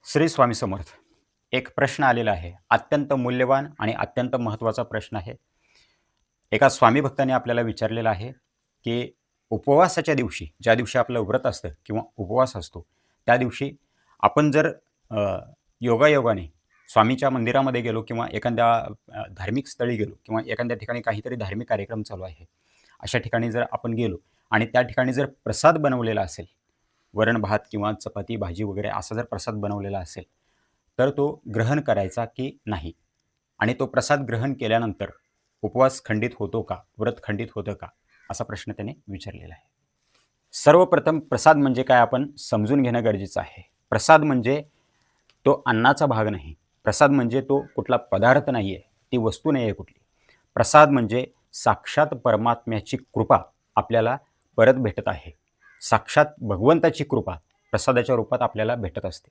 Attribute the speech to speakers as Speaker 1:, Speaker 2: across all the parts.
Speaker 1: श्री स्वामी समर्थ. एक प्रश्न आलेला आहे. अत्यंत मूल्यवान आणि अत्यंत महत्त्वाचा प्रश्न आहे. एका स्वामी भक्ताने आपल्याला विचारलेलं आहे, की उपवासाच्या दिवशी, ज्या दिवशी आपलं व्रत असतं किंवा उपवास असतो, त्या दिवशी आपण जर योगायोगाने स्वामीच्या मंदिरामध्ये गेलो किंवा एखाद्या धार्मिक स्थळी गेलो किंवा एखाद्या ठिकाणी काहीतरी धार्मिक कार्यक्रम चालू आहे, अशा ठिकाणी जर आपण गेलो आणि त्या ठिकाणी जर प्रसाद बनवलेला असेल, वरण-भात किंवा चपाती, भाजी वगैरे असा जर प्रसाद बनवलेला असेल, तर तो ग्रहण करायचा की नाही? आणि तो प्रसाद ग्रहण केल्यानंतर उपवास खंडित होतो का? व्रत खंडित होतं का? असा प्रश्न त्याने विचारलेला आहे. सर्वप्रथम प्रसाद म्हणजे काय आपण समजून घेणं गरजेचं आहे. प्रसाद म्हणजे तो अन्नाचा भाग नाही. प्रसाद म्हणजे तो कुठला पदार्थ नाही आहे, ती वस्तू नाही आहे कुठली. प्रसाद म्हणजे साक्षात परमात्म्याची कृपा आपल्याला परत भेटत आहे. साक्षात भगवंताची कृपा प्रसादाच्या रूपात आपल्याला भेटत असते.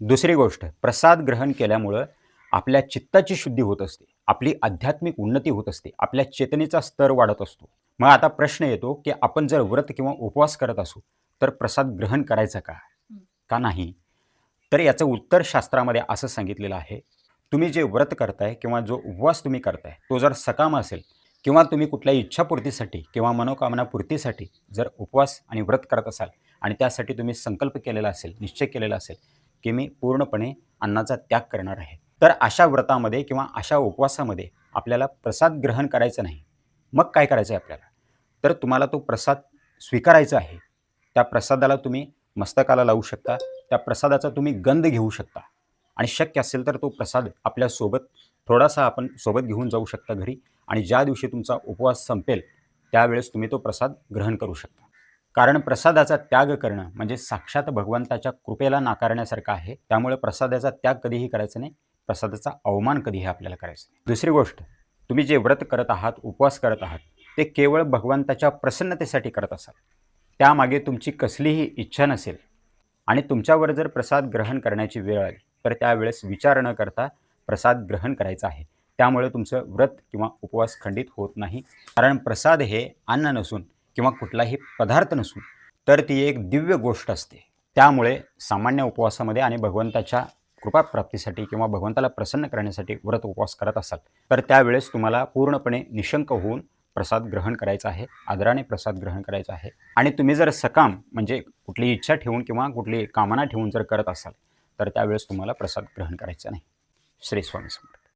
Speaker 1: दुसरी गोष्ट, प्रसाद ग्रहण केल्यामुळं आपल्या चित्ताची शुद्धी होत असते, आपली आध्यात्मिक उन्नती होत असते, आपल्या चेतनेचा स्तर वाढत असतो. मग आता प्रश्न येतो, की आपण जर व्रत किंवा उपवास करत असू, तर प्रसाद ग्रहण करायचा का? का नाही? तर याचं उत्तर शास्त्रामध्ये असं सांगितलेलं आहे, तुम्ही जे व्रत करताय किंवा जो उपवास तुम्ही करताय, तो जर सकाम असेल किंवा तुम्ही कुठल्याही इच्छापूर्तीसाठी किंवा मनोकामनापूर्तीसाठी जर उपवास आणि व्रत करत असाल आणि त्यासाठी तुम्ही संकल्प केलेला असेल, निश्चय केलेला असेल, की मी पूर्णपणे अन्नाचा त्याग करणार आहे, तर अशा व्रतामध्ये किंवा अशा उपवासामध्ये आपल्याला प्रसाद ग्रहण करायचा नाही. मग काय करायचं आहे आपल्याला? तर तुम्हाला तो प्रसाद स्वीकारायचा आहे. त्या प्रसादाला तुम्ही मस्तकाला लावू शकता. त्या प्रसादाचा तुम्ही गंध घेऊ शकता आणि शक्य असेल तर तो प्रसाद आपल्यासोबत थोडासा आपण सोबत घेऊन जाऊ शकता घरी आणि ज्या दिवशी तुमचा उपवास संपेल, त्यावेळेस तुम्ही तो प्रसाद ग्रहण करू शकता. कारण प्रसादाचा त्याग करणं म्हणजे साक्षात भगवंताच्या कृपेला नाकारण्यासारखं आहे. त्यामुळे प्रसादाचा त्याग कधीही करायचा नाही. प्रसादाचा अवमान कधीही आपल्याला करायचा नाही. दुसरी गोष्ट, तुम्ही जे व्रत करत आहात, उपवास करत आहात, ते केवळ भगवंताच्या प्रसन्नतेसाठी करत असाल. त्यामागे तुमची कसलीही इच्छा नसेल आणि तुमच्यावर जर प्रसाद ग्रहण करण्याची वेळ आली, तर त्यावेळेस विचार न करता प्रसाद ग्रहण करायचा आहे. त्यामुळे तुमचं व्रत किंवा उपवास खंडित होत नाही. कारण प्रसाद हे अन्न नसून किंवा कुठलाही पदार्थ नसून, तर ती एक दिव्य गोष्ट असते. त्यामुळे सामान्य उपवासामध्ये आणि भगवंताच्या कृपाप्राप्तीसाठी किंवा भगवंताला प्रसन्न करण्यासाठी व्रत उपवास करत असाल, तर त्यावेळेस तुम्हाला पूर्णपणे निशंक होऊन प्रसाद ग्रहण करायचा आहे, आदराने प्रसाद ग्रहण करायचा आहे. आणि तुम्ही जर सकाम म्हणजे कुठली इच्छा ठेवून किंवा कुठली कामना ठेवून जर करत असाल, तर त्यावेळेस तुम्हाला प्रसाद ग्रहण करायचा नाही. श्री स्वामी समर्थ.